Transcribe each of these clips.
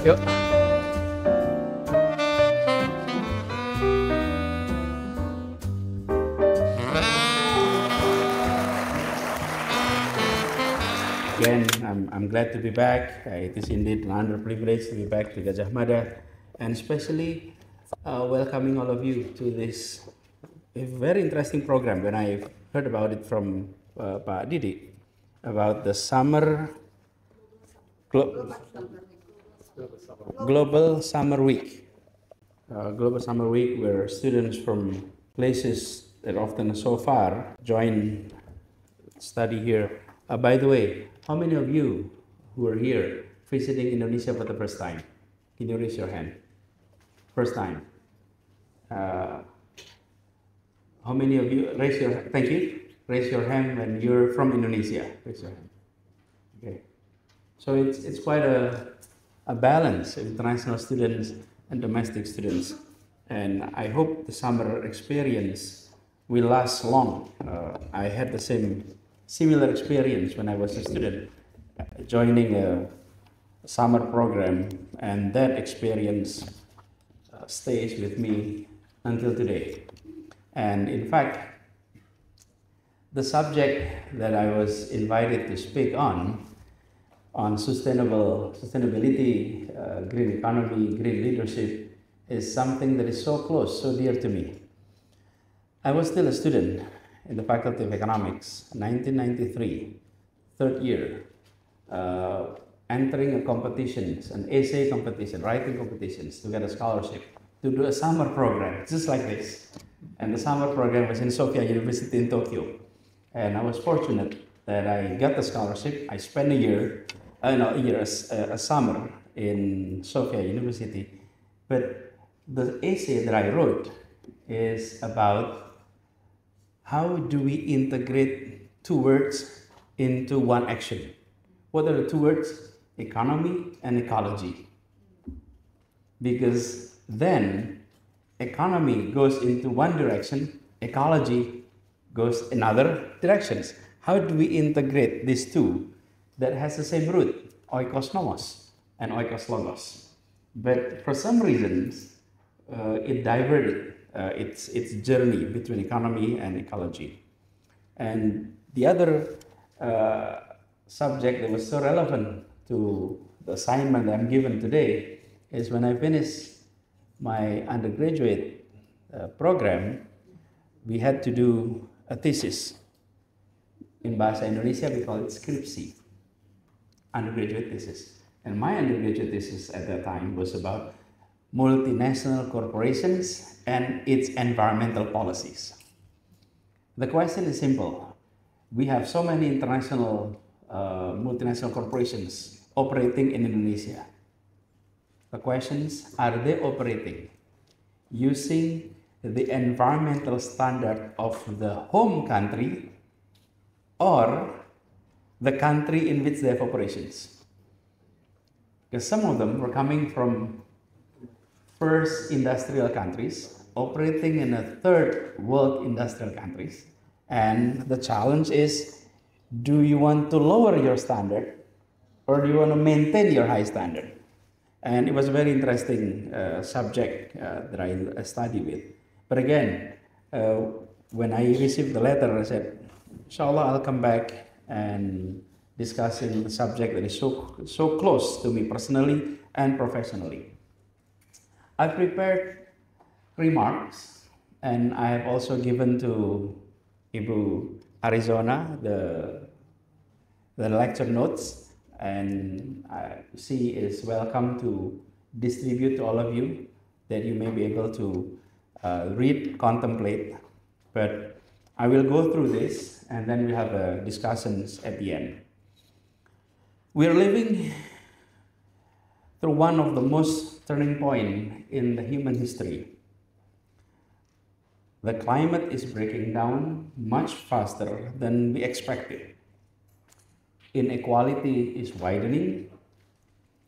Yuk. Again, I'm glad to be back. It is indeed an honor privilege to be back to Gajah Mada, and especially welcoming all of you to this very interesting program. When I heard about it from Pak Didi about the Global Summer Week. Global Summer Week, where students from places that often so far join study here. By the way, how many of you who are here visiting Indonesia for the first time? Can you raise your hand? First time. How many of you thank you. Raise your hand when you're from Indonesia. Raise your hand. Okay. So it's quite a balance of international students and domestic students. And I hope the summer experience will last long. I had the similar experience when I was a student, joining a summer program, and that experience stays with me until today. And in fact, the subject that I was invited to speak on sustainability, green economy, green leadership, is something that is so close, so dear to me. I was still a student in the Faculty of Economics, 1993, third year, entering a competitions, an essay competition, writing competitions, to get a scholarship to do a summer program, just like this. And the summer program was in Sophia University in Tokyo. And I was fortunate that I got the scholarship. I spent a summer in Sophia University. But the essay that I wrote is about how do we integrate two words into one action. What are the two words? Economy and ecology. Because then economy goes into one direction, ecology goes in other directions. How do we integrate these two that has the same root, oikos nomos and oikos logos? But for some reasons, it diverted its journey between economy and ecology. And the other subject that was so relevant to the assignment that I'm given today is when I finished my undergraduate program, we had to do a thesis. In Bahasa Indonesia, we call it skripsi, undergraduate thesis. And my undergraduate thesis at that time was about multinational corporations and its environmental policies. The question is simple. We have so many international multinational corporations operating in Indonesia. The questions, are they operating using the environmental standard of the home country or the country in which they have operations? Because some of them were coming from first industrial countries, operating in a third world industrial countries. And the challenge is, do you want to lower your standard or do you want to maintain your high standard? And it was a very interesting subject that I studied with. But again, when I received the letter, I said, inshallah, I'll come back and discussing the subject that is so close to me personally and professionally. I prepared remarks, and I have also given to Ibu Arizona the lecture notes, and she is welcome to distribute to all of you that you may be able to read, contemplate. But I will go through this and then we have discussions at the end. We are living through one of the most turning point in the human history. The climate is breaking down much faster than we expected. Inequality is widening,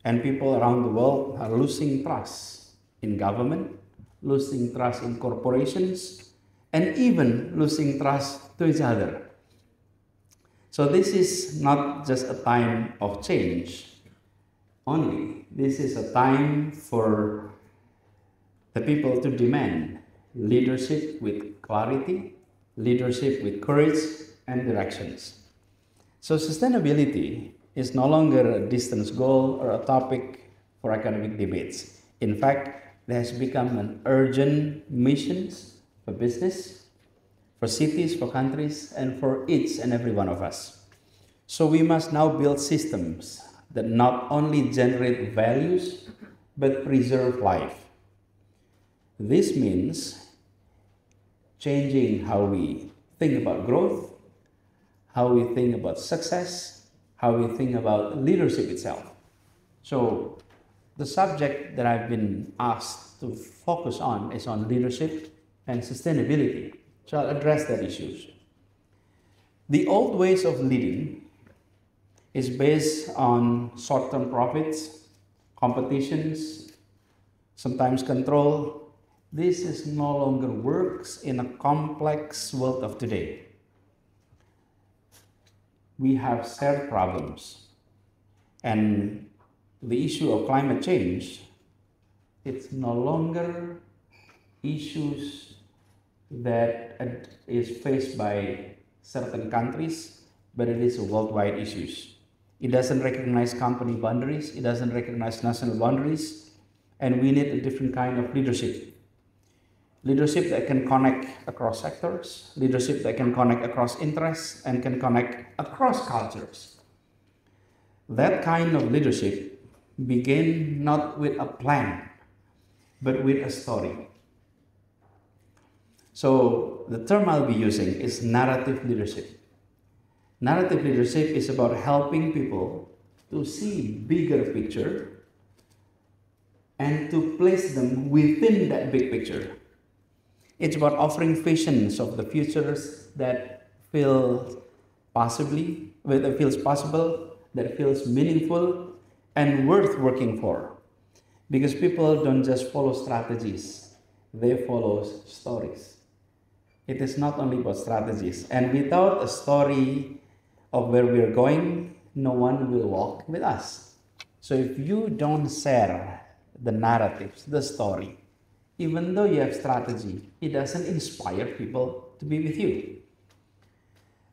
and people around the world are losing trust in government, losing trust in corporations, and even losing trust to each other. So this is not just a time of change. only. This is a time for the people to demand leadership with clarity, leadership with courage and directions. So sustainability is no longer a distant goal or a topic for academic debates. In fact, it has become an urgent mission for business, for cities, for countries, and for each and every one of us. So we must now build systems that not only generate values, but preserve life. This means changing how we think about growth, how we think about success, how we think about leadership itself. So the subject that I've been asked to focus on is on leadership and sustainability. So I'll address that issues. The old ways of leading is based on short-term profits, competitions, sometimes control. This is no longer works in a complex world of today. We have shared problems, and the issue of climate change, it's no longer issues that is faced by certain countries, but it is a worldwide issues. It doesn't recognize company boundaries, it doesn't recognize national boundaries, and we need a different kind of leadership. Leadership that can connect across sectors, leadership that can connect across interests, and can connect across cultures. That kind of leadership began not with a plan, but with a story. So the term I'll be using is narrative leadership. Narrative leadership is about helping people to see bigger picture and to place them within that big picture. It's about offering visions of the futures that feels possible, that feels meaningful and worth working for. Because people don't just follow strategies, they follow stories. It is not only about strategies. And without a story of where we are going, no one will walk with us. So if you don't share the narratives, the story, even though you have strategy, it doesn't inspire people to be with you.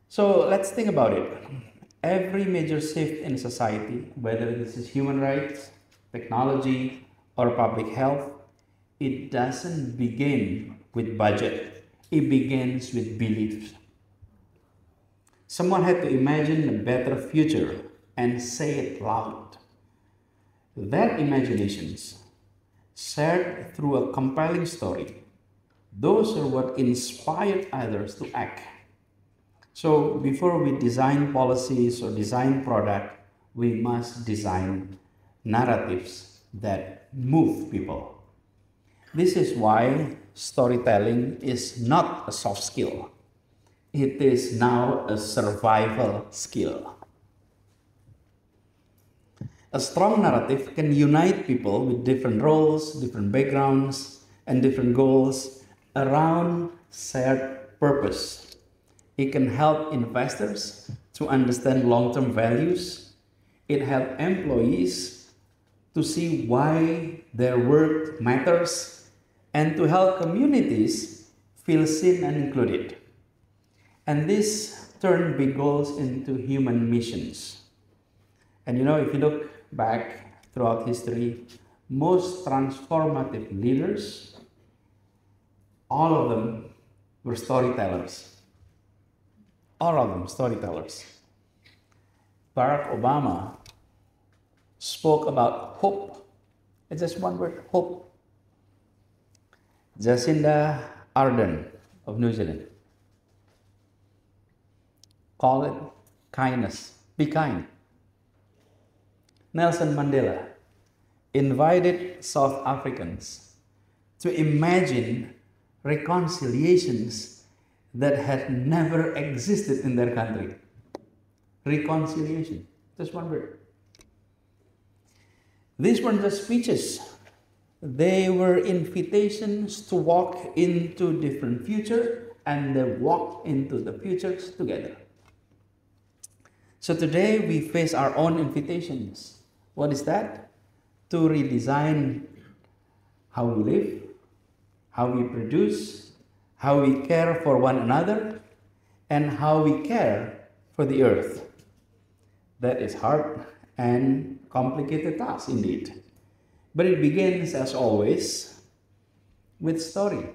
So let's think about it. Every major shift in society, whether this is human rights, technology, or public health, it doesn't begin with budget. It begins with beliefs. Someone had to imagine a better future and say it loud. That imaginations, shared through a compelling story, those are what inspired others to act. So before we design policies or design product, we must design narratives that move people. This is why storytelling is not a soft skill. It is now a survival skill. A strong narrative can unite people with different roles, different backgrounds, and different goals around shared purpose. It can help investors to understand long-term values. It helps employees to see why their work matters, and to help communities feel seen and included. And this turned big goals into human missions. And if you look back throughout history, most transformative leaders, all of them were storytellers. All of them storytellers. Barack Obama spoke about hope. It's just one word, hope. Jacinda Ardern of New Zealand called it kindness. Be kind. Nelson Mandela invited South Africans to imagine reconciliations that had never existed in their country. Reconciliation, just one word. These weren't just speeches. They were invitations to walk into different future, and they walked into the futures together. So today we face our own invitations. What is that? To redesign how we live, how we produce, how we care for one another, and how we care for the earth. That is hard and complicated task indeed. But it begins, as always, with story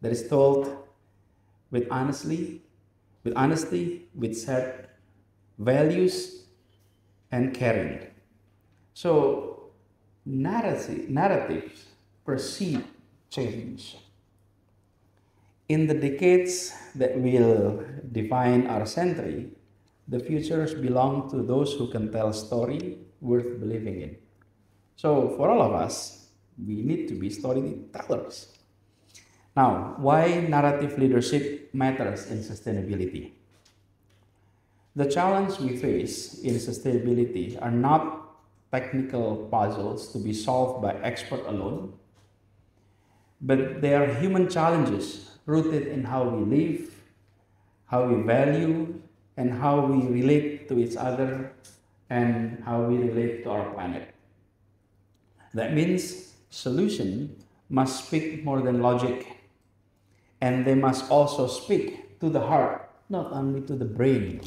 that is told with honesty, with shared values and caring. So narratives precede change. In the decades that will define our century, the futures belong to those who can tell a story worth believing in. So for all of us, we need to be storytellers. Now, why narrative leadership matters in sustainability? The challenge we face in sustainability are not technical puzzles to be solved by experts alone, but they are human challenges rooted in how we live, how we value, and how we relate to each other, and how we relate to our planet. That means solution must speak more than logic, and they must also speak to the heart, not only to the brain.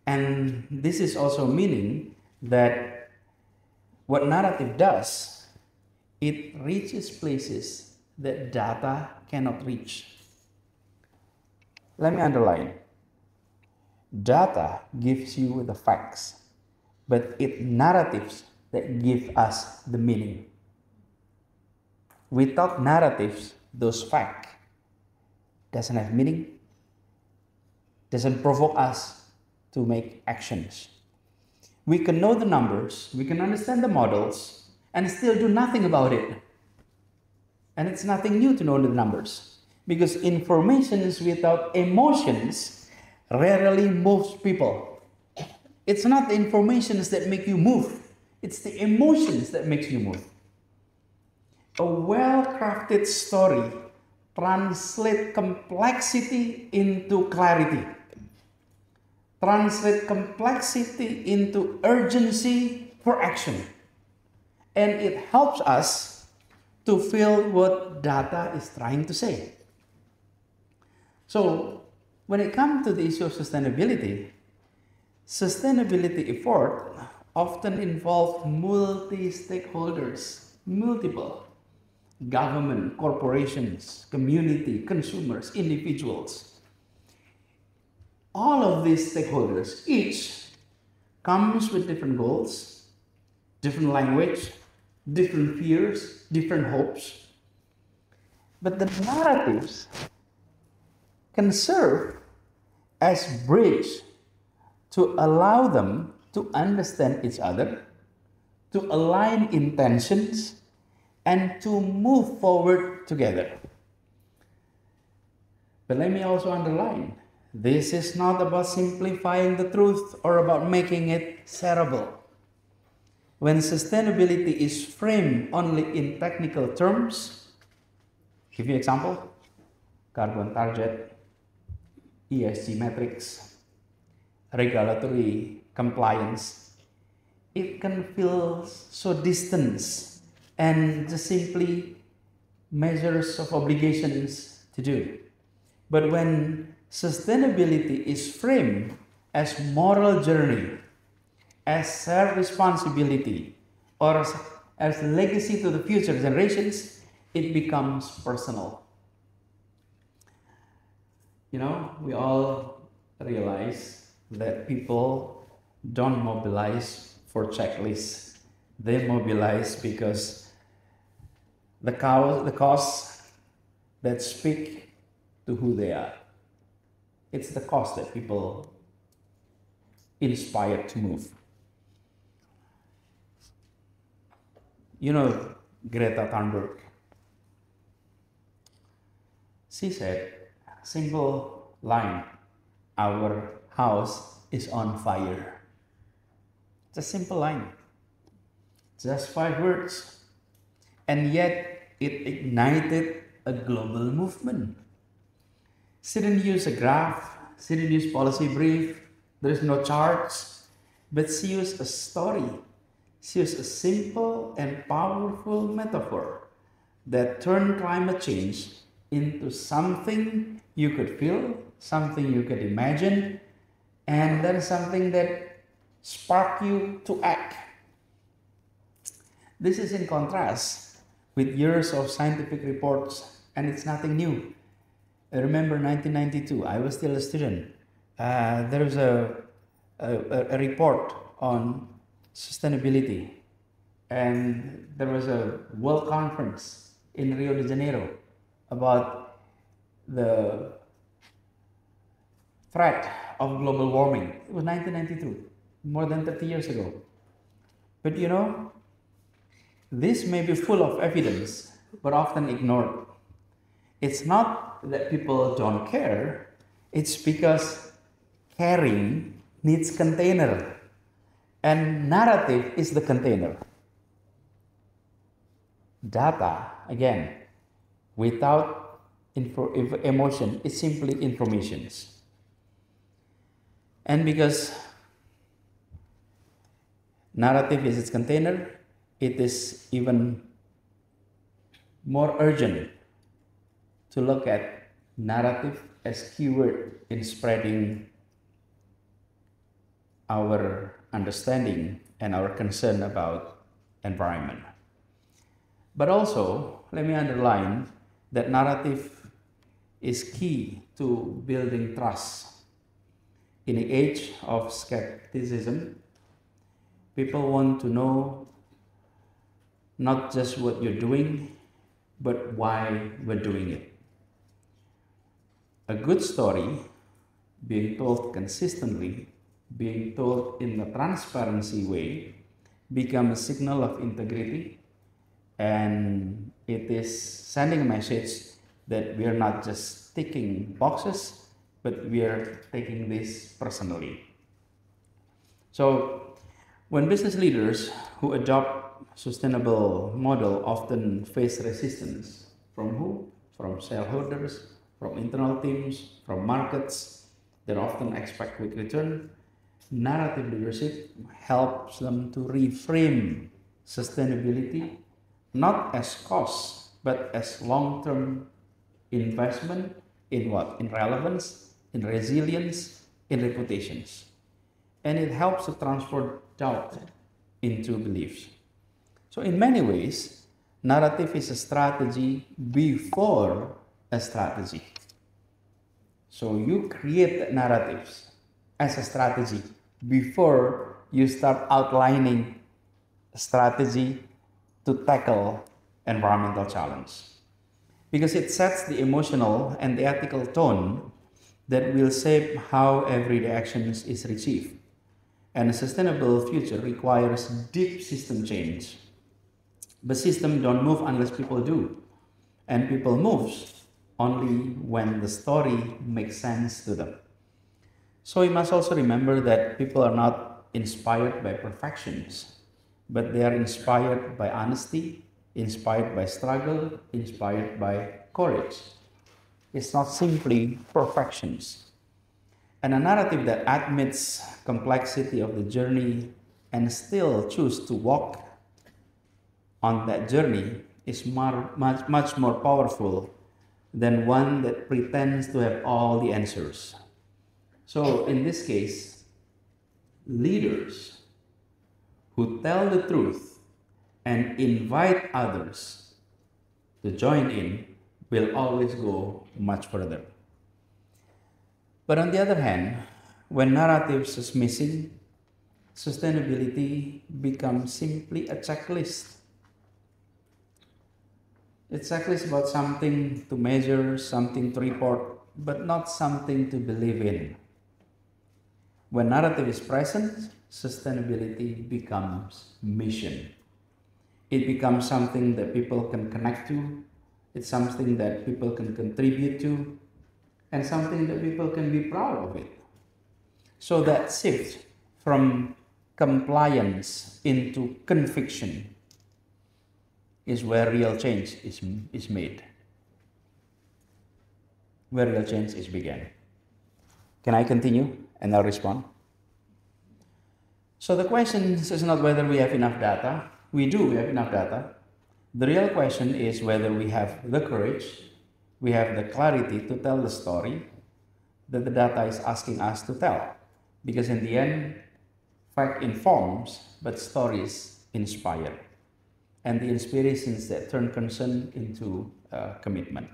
And this is also meaning that what narrative does, it reaches places that data cannot reach. Let me underline. Data gives you the facts, but it's narratives that give us the meaning. Without narratives, those facts doesn't have meaning, doesn't provoke us to make actions. We can know the numbers, we can understand the models, and still do nothing about it. And it's nothing new to know the numbers, because information without emotions rarely moves people. It's not the informations that make you move, it's the emotions that makes you move. A well-crafted story translates complexity into clarity. Translate complexity into urgency for action. And it helps us to feel what data is trying to say. So, when it comes to the issue of sustainability effort often involve multi-stakeholders, multiple government, corporations, community, consumers, individuals. All of these stakeholders, each comes with different goals, different language, different fears, different hopes. But the narratives can serve as bridge to allow them to understand each other, to align intentions, and to move forward together. But let me also underline, this is not about simplifying the truth or about making it shareable. When sustainability is framed only in technical terms, give you an example, carbon target, ESG metrics, regulatory compliance, it can feel so distant and just simply measures of obligations to do. But when sustainability is framed as moral journey, as shared responsibility, or as legacy to the future generations, it becomes personal. You know, we all realize that people don't mobilize for checklists. They mobilize because the cause that speak to who they are. It's the cause that people inspire to move. You know Greta Thunberg. She said, simple line, our house is on fire. It's a simple line, just 5 words, and yet it ignited a global movement. She didn't use a graph, she didn't use policy brief, there is no charts, but she used a story. She used a simple and powerful metaphor that turned climate change into something you could feel, something you could imagine, and then something that sparked you to act. This is in contrast with years of scientific reports, and it's nothing new. I remember 1992, I was still a student. There was a report on sustainability, and there was a world conference in Rio de Janeiro about the threat of global warming. It was 1992, more than 30 years ago. But you know, this may be full of evidence, but often ignored. It's not that people don't care, it's because caring needs container, and narrative is the container. Data, again, without emotion, is simply informations. And because narrative is its container, it is even more urgent to look at narrative as keyword in spreading our understanding and our concern about environment. But also, let me underline that narrative is key to building trust. In the age of skepticism, people want to know not just what you're doing, but why we're doing it. A good story, being told consistently, being told in a transparency way, becomes a signal of integrity, and it is sending a message that we are not just ticking boxes, but we are taking this personally. So, when business leaders who adopt sustainable model often face resistance from who? From shareholders, from internal teams, from markets that often expect quick return. Narrative leadership helps them to reframe sustainability not as cost, but as long-term investment in what? In relevance, in resilience, in reputations. And it helps to transfer doubt into beliefs. So in many ways, narrative is a strategy before a strategy. So you create narratives as a strategy before you start outlining a strategy to tackle environmental challenge. Because it sets the emotional and the ethical tone that will shape how everyday actions is received. And a sustainable future requires deep system change. But systems don't move unless people do. And people move only when the story makes sense to them. So we must also remember that people are not inspired by perfections, but they are inspired by honesty, inspired by struggle, inspired by courage. It's not simply perfections. And a narrative that admits complexity of the journey and still choose to walk on that journey is much more powerful than one that pretends to have all the answers. So in this case, leaders who tell the truth and invite others to join in will always go much further. But on the other hand, when narratives is missing, sustainability becomes simply a checklist. It's a checklist about something to measure, something to report, but not something to believe in. When narrative is present, sustainability becomes mission. It becomes something that people can connect to. It's something that people can contribute to, and something that people can be proud of it. So that shift from compliance into conviction is where real change is made, where real change is began. Can I continue and I'll respond? So the question is not whether we have enough data. We do, we have enough data. The real question is whether we have the courage, we have the clarity to tell the story that the data is asking us to tell. Because in the end, fact informs, but stories inspire. And the inspirations that turn concern into commitment.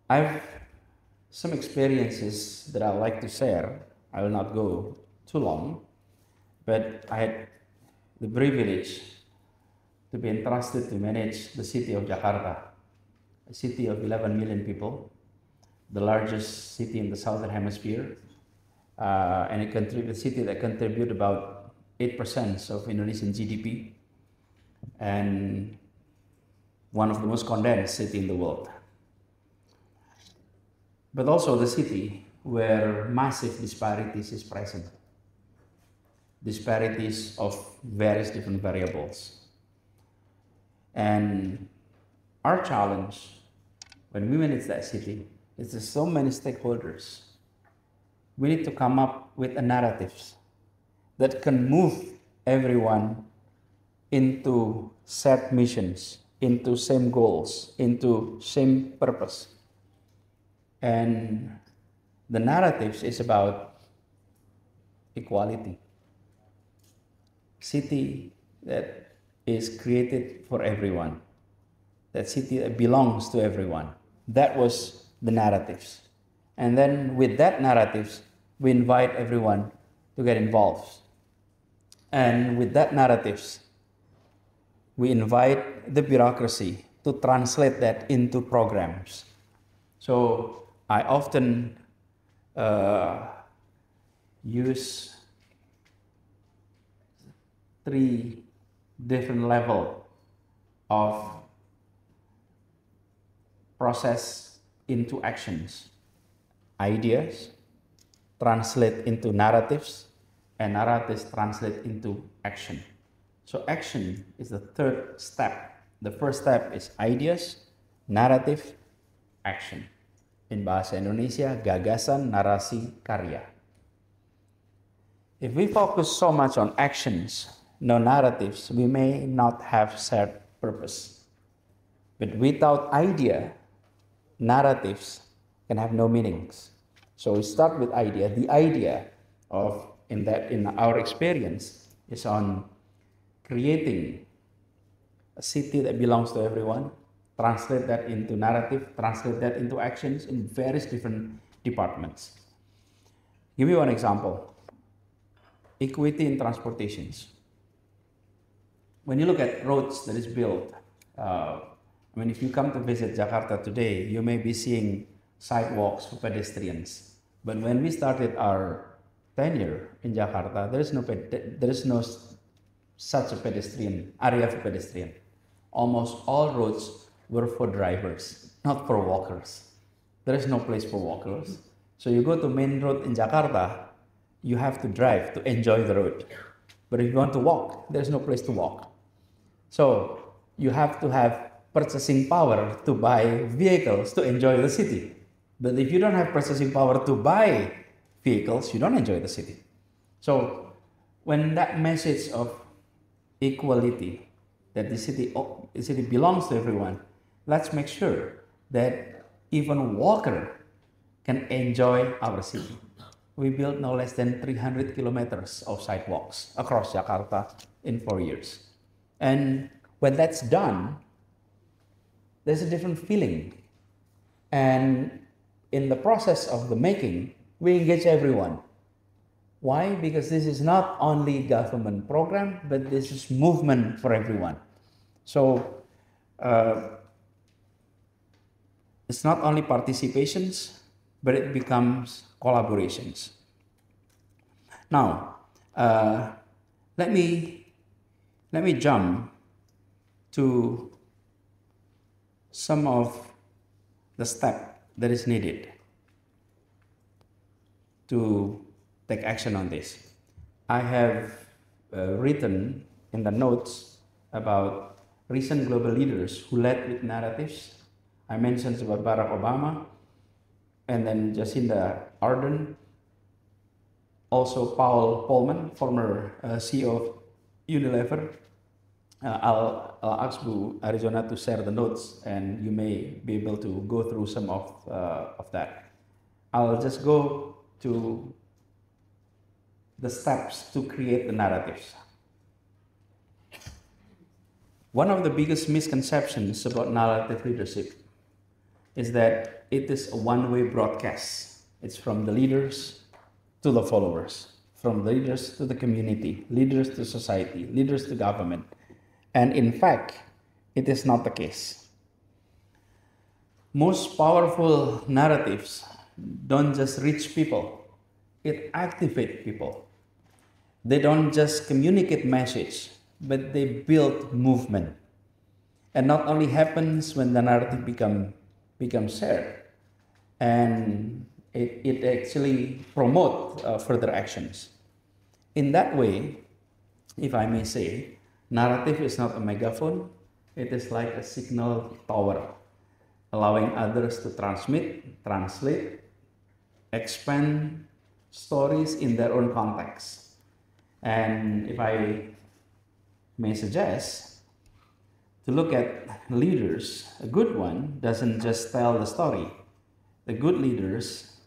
I have some experiences that I like to share. I will not go too long, but I had the privilege to be entrusted to manage the city of Jakarta, a city of 11 million people, the largest city in the southern hemisphere, and a city that contributes about 8% of Indonesian GDP, and one of the most condensed cities in the world. But also the city where massive disparities is present. Disparities of various different variables. And our challenge when we manage that city is there's so many stakeholders. We need to come up with a narrative that can move everyone into set missions, into same goals, into same purpose. And the narratives is about equality. City that is created for everyone. That city that belongs to everyone. That was the narratives. And then with that narratives, we invite everyone to get involved. And with that narratives, we invite the bureaucracy to translate that into programs. So I often use 3 different levels of process into actions. Ideas translate into narratives, and narratives translate into action. So action is the 3rd step. The first step is ideas, narrative, action. In bahasa Indonesia, gagasan, narasi, karya. If we focus so much on actions, no narratives, we may not have shared purpose. But without idea, narratives can have no meanings. So we start with idea. The idea of in our experience is on creating a city that belongs to everyone, translate that into narrative, translate that into actions in various different departments. Give me one example. Equity in transportations. When you look at roads that is built, if you come to visit Jakarta today, you may be seeing sidewalks for pedestrians. But when we started our tenure in Jakarta, there is no such a pedestrian area for pedestrian. Almost all roads were for drivers, not for walkers. There is no place for walkers. So you go to main road in Jakarta, you have to drive to enjoy the road. But if you want to walk, there's no place to walk. So you have to have purchasing power to buy vehicles to enjoy the city. But if you don't have purchasing power to buy vehicles, you don't enjoy the city. So when that message of equality, that the city belongs to everyone, let's make sure that even walker can enjoy our city. We built no less than 300 kilometers of sidewalks across Jakarta in 4 years. And when that's done, there's a different feeling. And in the process of the making, we engage everyone. Why? Because this is not only government program, but this is movement for everyone. So it's not only participations, but it becomes collaborations. Now, let me jump to some of the steps that is needed to take action on this. I have written in the notes about recent global leaders who led with narratives. I mentioned about Barack Obama, and then Jacinda Ardern, also Paul Polman, former CEO of Unilever. I'll ask you, Arizona, to share the notes, and you may be able to go through some of that. I'll just go to the steps to create the narratives. One of the biggest misconceptions about narrative leadership is that it is a one-way broadcast. It's from the leaders to the followers, from leaders to the community, leaders to society, leaders to government. And in fact, it is not the case. Most powerful narratives don't just reach people, it activates people. They don't just communicate message, but they build movement. And not only happens when the narrative becomes shared, and it actually promotes further actions. In that way, if I may say, narrative is not a megaphone, it is like a signal tower, allowing others to transmit, translate, expand stories in their own context. And if I may suggest, to look at leaders, a good one doesn't just tell the story. The good leaders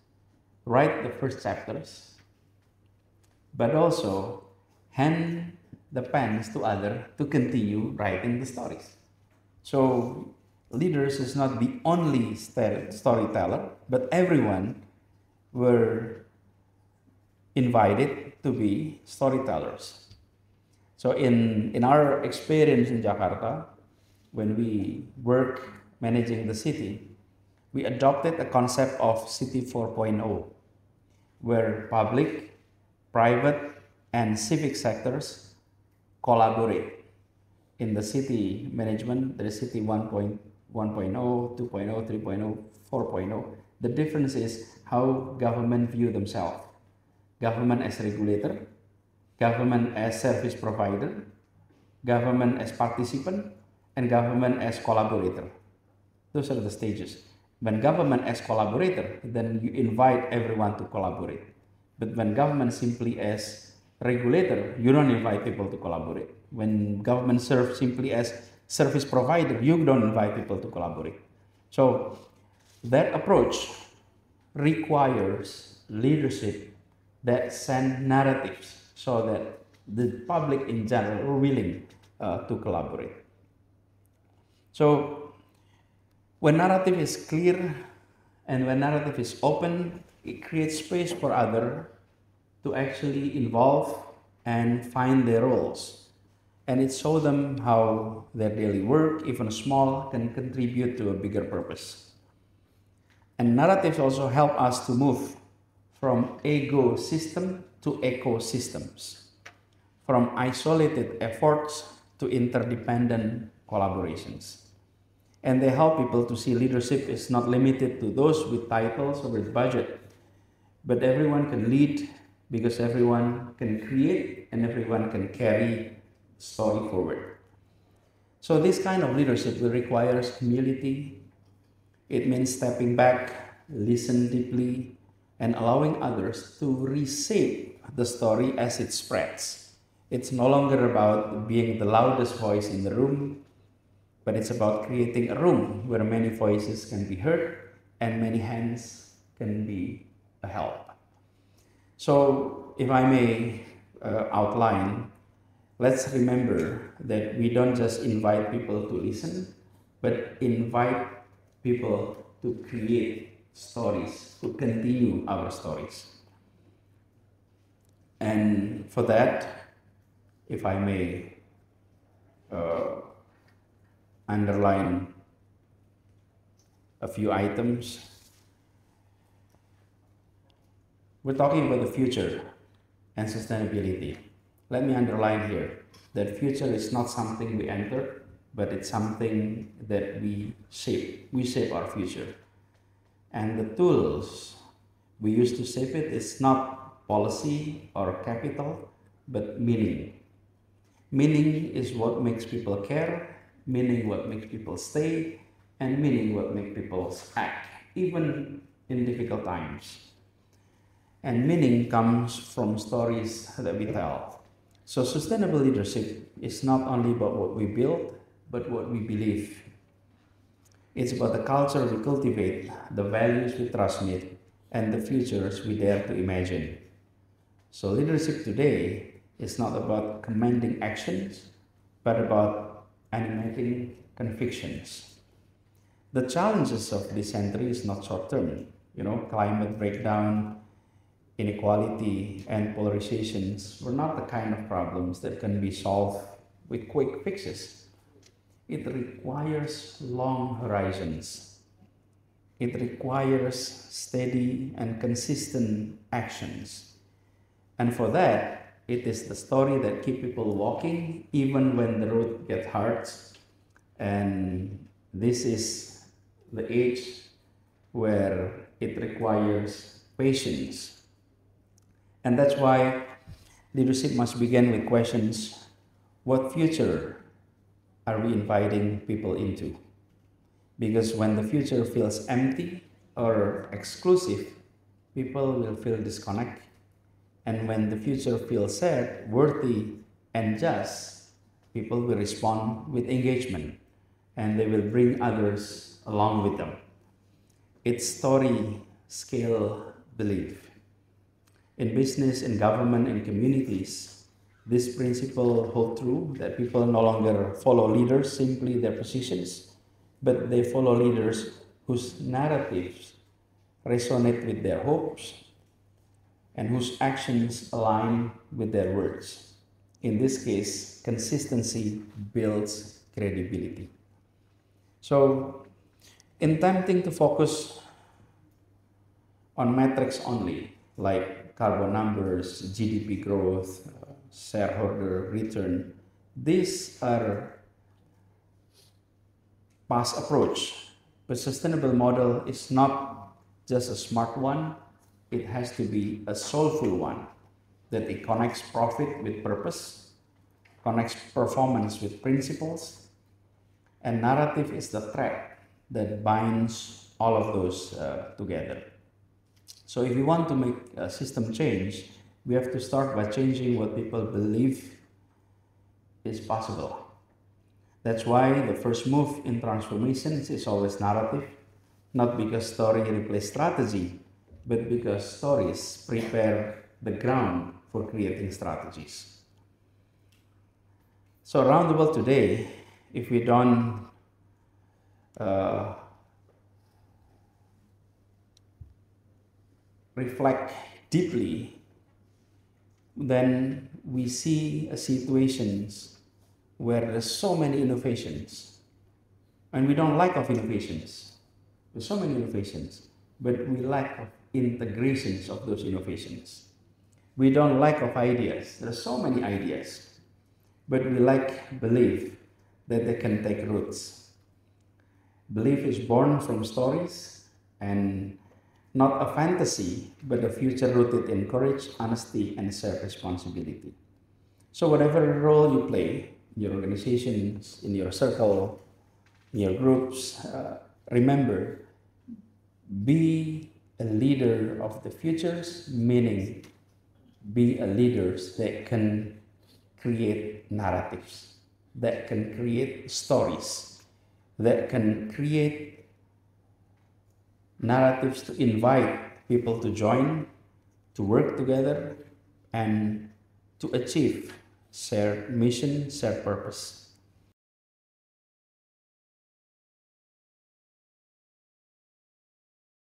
write the first chapters, but also hand the pens to others to continue writing the stories. So leaders is not the only storyteller, but everyone were invited to be storytellers. So in our experience in Jakarta, when we work managing the city, we adopted a concept of City 4.0, where public, private, and civic sectors collaborate. In the city management, there is City 1.0, 2.0, 3.0, 4.0. The difference is how government view themselves. Government as regulator, government as service provider, government as participant, and government as collaborator. Those are the stages. When government as collaborator, then you invite everyone to collaborate. But when government simply as regulator, you don't invite people to collaborate. When government serves simply as service provider, you don't invite people to collaborate. So that approach requires leadership that send narratives so that the public in general are willing to collaborate. So when narrative is clear and when narrative is open, it creates space for others to actually involve and find their roles. And it shows them how their daily work, even small, can contribute to a bigger purpose. And narratives also help us to move from ego system to ecosystems, from isolated efforts to interdependent collaborations. And they help people to see leadership is not limited to those with titles or with budget, but everyone can lead because everyone can create and everyone can carry story forward. So this kind of leadership will require humility. It means stepping back, listen deeply, and allowing others to reshape the story as it spreads. It's no longer about being the loudest voice in the room, but it's about creating a room where many voices can be heard and many hands can be a help. So if I may outline, let's remember that we don't just invite people to listen, but invite people to create stories, to continue our stories. And for that, if I may underline a few items. We're talking about the future and sustainability. Let me underline here that future is not something we enter, but it's something that we shape. We shape our future. And the tools we use to shape it is not policy or capital, but meaning. Meaning is what makes people care, meaning what makes people stay, and meaning what makes people act, even in difficult times. And meaning comes from stories that we tell. So sustainable leadership is not only about what we build, but what we believe. It's about the culture we cultivate, the values we transmit, and the futures we dare to imagine. So leadership today is not about commanding actions, but about animating convictions. The challenges of this century is not short term. Climate breakdown, inequality, and polarizations were not the kind of problems that can be solved with quick fixes. It requires long horizons. It requires steady and consistent actions. And for that, it is the story that keeps people walking even when the road gets hard. And this is the age where it requires patience. And that's why leadership must begin with questions: what future are we inviting people into? Because when the future feels empty or exclusive, people will feel disconnect. And when the future feels sad, worthy, and just, people will respond with engagement, and they will bring others along with them. It's story, scale, belief. In business, in government, and communities, this principle holds true, that people no longer follow leaders simply their positions, but they follow leaders whose narratives resonate with their hopes and whose actions align with their words. In this case, consistency builds credibility. So, in tempting to focus on metrics only, like carbon numbers, GDP growth, shareholder return, these are past approach. But sustainable model is not just a smart one, it has to be a soulful one, that it connects profit with purpose, connects performance with principles, and narrative is the thread that binds all of those together. So if we want to make a system change, we have to start by changing what people believe is possible. That's why the first move in transformations is always narrative, not because story replaces strategy, but because stories prepare the ground for creating strategies. So around the world today, if we don't reflect deeply, then we see situations where there's so many innovations, and we don't lack of innovations. There's so many innovations, but we lack of integrations of those innovations. We don't lack of ideas. There are so many ideas, but we lack belief that they can take roots. Belief is born from stories, and not a fantasy, but a future rooted in courage, honesty, and self-responsibility. So whatever role you play in your organizations, in your circle, in your groups, remember, be a leader of the futures, meaning be a leader that can create narratives, that can create stories, that can create narratives to invite people to join, to work together, and to achieve shared mission, shared purpose.